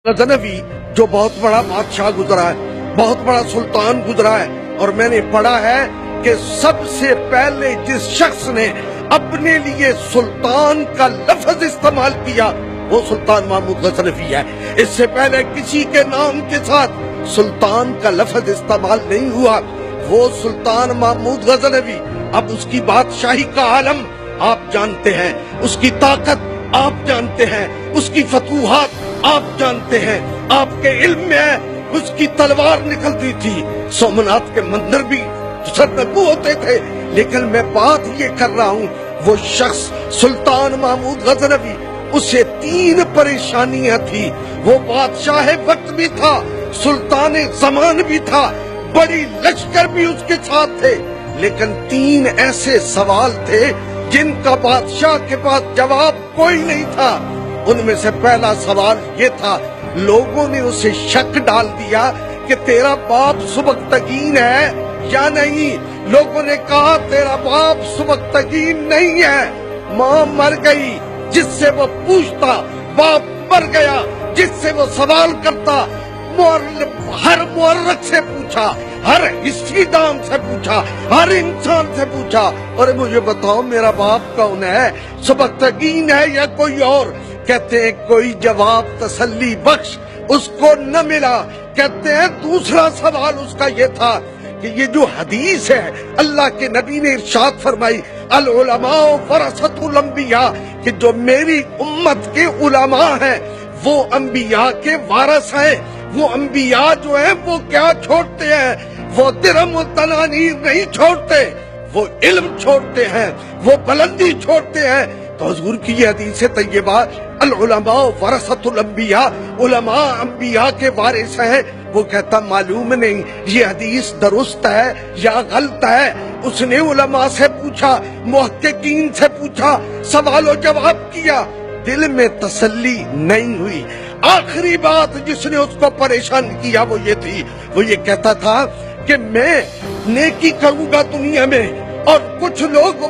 غزنوی جو بہت بڑا بادشاہ گزرا ہے، بہت بڑا سلطان گزرا ہے، اور میں نے پڑھا ہے کہ سب سے پہلے جس شخص نے اپنے لیے سلطان کا لفظ استعمال کیا وہ سلطان محمود غزنوی ہے۔ اس سے پہلے کسی کے نام کے ساتھ سلطان کا لفظ استعمال نہیں ہوا۔ وہ سلطان محمود غزنوی، اب اس کی بادشاہی کا عالم آپ جانتے ہیں، اس کی طاقت آپ جانتے ہیں، اس کی فتوحات آپ جانتے ہیں، آپ کے علم میں ہے اس کی تلوار نکلتی تھی، سومنات کے مندر بھی سرنگو ہوتے تھے، لیکن میں بات یہ کر رہا ہوں وہ شخص سلطان محمود غزنوی، اسے 3 پریشانیاں تھی۔ وہ بادشاہ وقت بھی تھا، سلطان زمان بھی تھا، بڑی لشکر بھی اس کے ساتھ تھے، لیکن 3 ایسے سوال تھے جن کا بادشاہ کے پاس جواب کوئی نہیں تھا۔ ان میں سے پہلا سوال یہ تھا، لوگوں نے اسے شک ڈال دیا کہ تیرا باپ سبکتگین ہے یا نہیں۔ لوگوں نے کہا تیرا باپ سبکتگین نہیں ہے، ماں مر گئی جس سے وہ پوچھتا، باپ مر گیا جس سے وہ سوال کرتا۔ ہر مورخ سے پوچھا، ہر ہسٹری دان سے پوچھا، ہر انسان سے پوچھا، اور مجھے بتاؤ میرا باپ کون ہے، سبکتگین ہے یا کوئی اور؟ کہتے ہیں کوئی جواب تسلی بخش اس کو نہ ملا۔ کہتے ہیں دوسرا سوال اس کا یہ تھا کہ یہ جو حدیث ہے اللہ کے نبی نے ارشاد فرمائی، العلماء ورثۃ الانبیاء، کہ جو میری امت کے علماء ہیں وہ انبیاء کے وارث ہیں۔ وہ انبیاء جو ہیں وہ کیا چھوڑتے ہیں؟ وہ درہم و دنانیر نہیں چھوڑتے، وہ علم چھوڑتے ہیں، وہ بلندی چھوڑتے ہیں۔ تو حضور کی یہ حدیث طیبہ، العلماء ورثۃ الانبیاء، علماء انبیاء کے وارث ہیں، وہ کہتا معلوم نہیں یہ حدیث درست ہے یا غلط ہے۔ اس نے علماء سے پوچھا، محققین سے پوچھا، سوال و جواب کیا، دل میں تسلی نہیں ہوئی۔ آخری بات جس نے اس کو پریشان کیا وہ یہ تھی، وہ یہ کہتا تھا کہ میں نیکی کروں گا دنیا میں اور کچھ لوگ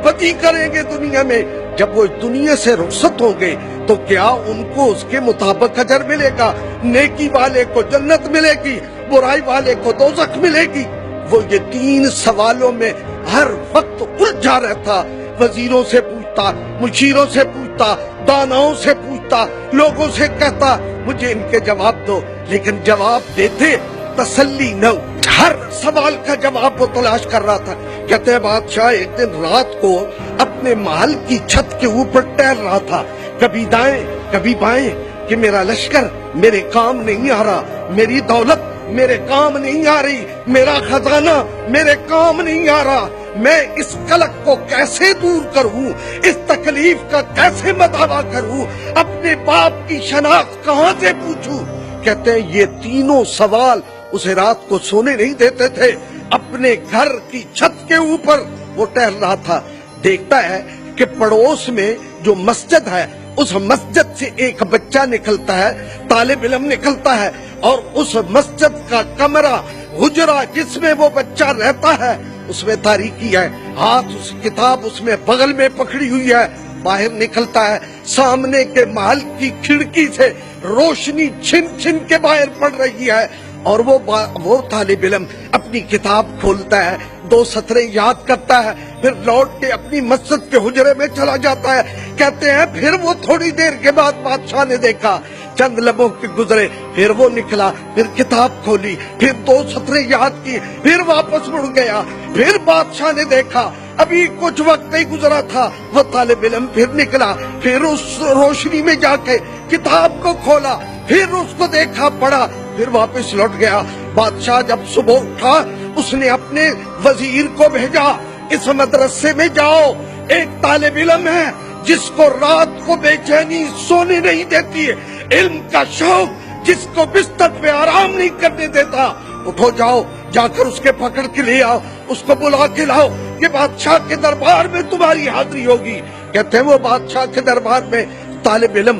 بدی کریں گے دنیا میں، جب وہ اس دنیا سے رخصت ہوں گے تو کیا ان کو اس کے مطابق اجر ملے گا؟ نیکی والے کو جنت ملے گی، برائی والے کو دوزخ ملے گی۔ وہ یہ 3 سوالوں میں ہر وقت الجھا رہتا، وزیروں سے پوچھتا، مشیروں سے پوچھتا، داناؤں سے پوچھتا، لوگوں سے کہتا مجھے ان کے جواب دو، لیکن جواب دیتے تسلی نہ ہو۔ ہر سوال کا جواب وہ تلاش کر رہا تھا۔ کہتے ہیں بادشاہ ایک دن رات کو اپنے محل کی چھت کے اوپر ٹہل رہا تھا، کبھی دائیں کبھی بائیں، کہ میرا لشکر میرے کام نہیں آ رہا، میری دولت میرے کام نہیں آ رہی، میرا خزانہ میرے کام نہیں آ رہا، میں اس قلق کو کیسے دور کروں، اس تکلیف کا کیسے مداوع کروں، اپنے باپ کی شناخت کہاں سے پوچھوں؟ کہتے ہیں یہ 3 سوال اسے رات کو سونے نہیں دیتے تھے۔ اپنے گھر کی چھت کے اوپر وہ ٹہل رہا تھا، دیکھتا ہے کہ پڑوس میں جو مسجد ہے اس مسجد سے ایک بچہ نکلتا ہے، طالب علم نکلتا ہے، اور اس مسجد کا کمرہ، حجرہ جس میں وہ بچہ رہتا ہے اس میں تاریکی ہے، ہاتھ اس کتاب اس میں بغل میں پکڑی ہوئی ہے، باہر نکلتا ہے، سامنے کے محل کی کھڑکی سے روشنی چھن چھن کے باہر پڑ رہی ہے، اور وہ طالب علم اپنی کتاب کھولتا ہے، 2 سطریں یاد کرتا ہے، پھر لوٹ کے اپنی مسجد کے حجرے میں چلا جاتا ہے۔ کہتے ہیں پھر وہ تھوڑی دیر کے بعد بادشاہ نے دیکھا، چند لمحوں کے گزرے، پھر وہ نکلا، پھر کتاب کھولی، پھر 2 سطریں یاد کی، پھر واپس مڑ گیا، پھر بادشاہ نے دیکھا، ابھی کچھ وقت نہیں گزرا تھا، وہ طالب علم پھر نکلا، پھر اس روشنی میں جا کے کتاب کو کھولا، پھر اس کو دیکھا، پڑھا، پھر واپس لوٹ گیا۔ بادشاہ جب صبح اٹھا اس نے اپنے وزیر کو بھیجا، اس مدرسے میں جاؤ، ایک طالب علم ہے جس کو رات کو بے چینی سونے نہیں دیتی ہے، علم کا شوق جس کو بستر پہ آرام نہیں کرنے دیتا، اٹھو جاؤ، جا کر اس کے پکڑ کے لے آؤ، اس کو بلا کے لاؤ کہ بادشاہ کے دربار میں تمہاری حاضری ہوگی۔ کہتے ہیں وہ بادشاہ کے دربار میں طالب علم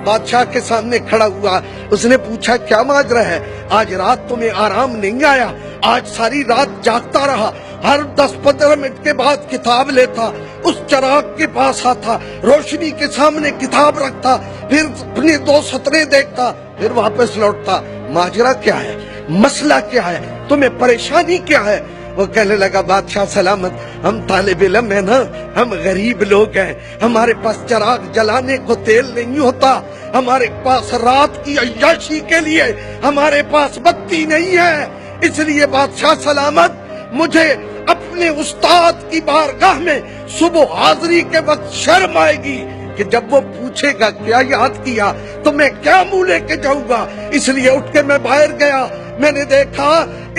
بادشاہ کے سامنے کھڑا ہوا، اس نے پوچھا کیا ماجرا ہے، آج رات تمہیں آرام نہیں آیا، آج ساری رات جاگتا رہا؟ ہر 10-15 منٹ کے بعد کتاب لیتا، اس چراغ کے پاس آتا، روشنی کے سامنے کتاب رکھتا، پھر اپنے 2 سطریں دیکھتا، پھر واپس لوٹتا۔ ماجرا کیا ہے؟ مسئلہ کیا ہے؟ تمہیں پریشانی کیا ہے؟ وہ کہنے لگا بادشاہ سلامت، ہم طالب علم ہیں نا، ہم غریب لوگ ہیں، ہمارے پاس چراغ جلانے کو تیل نہیں ہوتا، ہمارے پاس رات کی عیاشی کے لیے ہمارے پاس بتی نہیں ہے، اس لیے بادشاہ سلامت مجھے اپنے استاد کی بارگاہ میں صبح حاضری کے وقت شرم آئے گی کہ جب وہ پوچھے گا کیا یاد کیا تو میں کیا منہ لے کے جاؤں گا، اس لیے اٹھ کے میں باہر گیا۔ میں نے دیکھا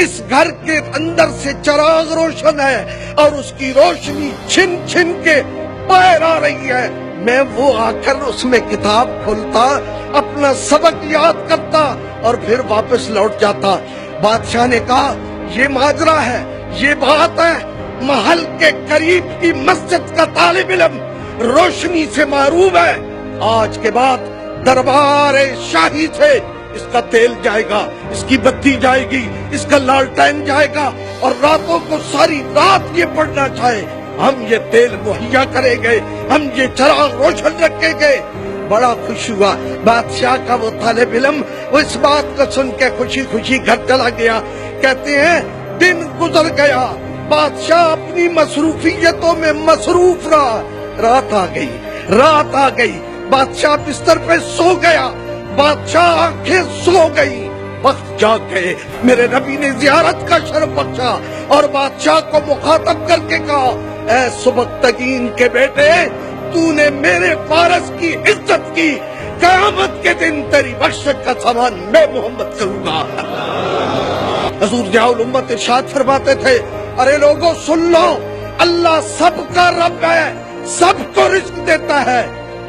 اس گھر کے اندر سے چراغ روشن ہے اور اس کی روشنی چھن چھن کے باہر آ رہی ہے۔ میں وہ آ کر اس میں کتاب کھولتا، اپنا سبق یاد کرتا اور پھر واپس لوٹ جاتا۔ بادشاہ نے کہا یہ ماجرا ہے، یہ بات ہے، محل کے قریب کی مسجد کا طالب علم روشنی سے محروم ہے، آج کے بعد دربار شاہی سے اس کا تیل جائے گا، اس کی بتی جائے گی، اس کا لالٹین جائے گا، اور راتوں کو ساری رات یہ پڑھنا چاہے ہم یہ تیل مہیا کریں گے، ہم یہ چراغ روشن رکھیں گے۔ بڑا خوش ہوا بادشاہ کا وہ طالب علم، وہ اس بات کو سن کے خوشی خوشی گھر چلا گیا۔ کہتے ہیں دن گزر گیا، بادشاہ اپنی مصروفیتوں میں مصروف رہا، رات آ گئی، بادشاہ بستر پہ سو گیا، بادشاہ آنکھیں سو گئی، وقت جاگ گئے۔ میرے نبی نے زیارت کا شرف بخشا اور بادشاہ کو مخاطب کر کے کہا اے سبکتگین کے بیٹے، تو نے میرے فارس کی عزت کی، قیامت کے دن تیری بخشش کا سامان میں محمد کروں گا۔ حضور ضیاء الامت ارشاد فرماتے تھے ارے لوگوں سن لو، اللہ سب کا رب ہے، سب کو رزق دیتا ہے،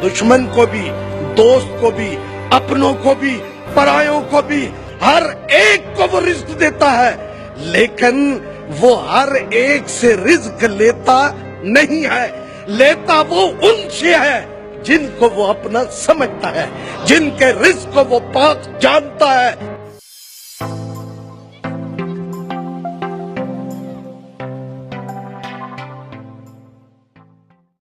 دشمن کو بھی، دوست کو بھی، اپنوں کو بھی، پرایوں کو بھی، ہر ایک کو وہ رزق دیتا ہے، لیکن وہ ہر ایک سے رزق لیتا نہیں ہے، لیتا وہ ان سے ہے جن کو وہ اپنا سمجھتا ہے، جن کے رزق کو وہ پاک جانتا ہے۔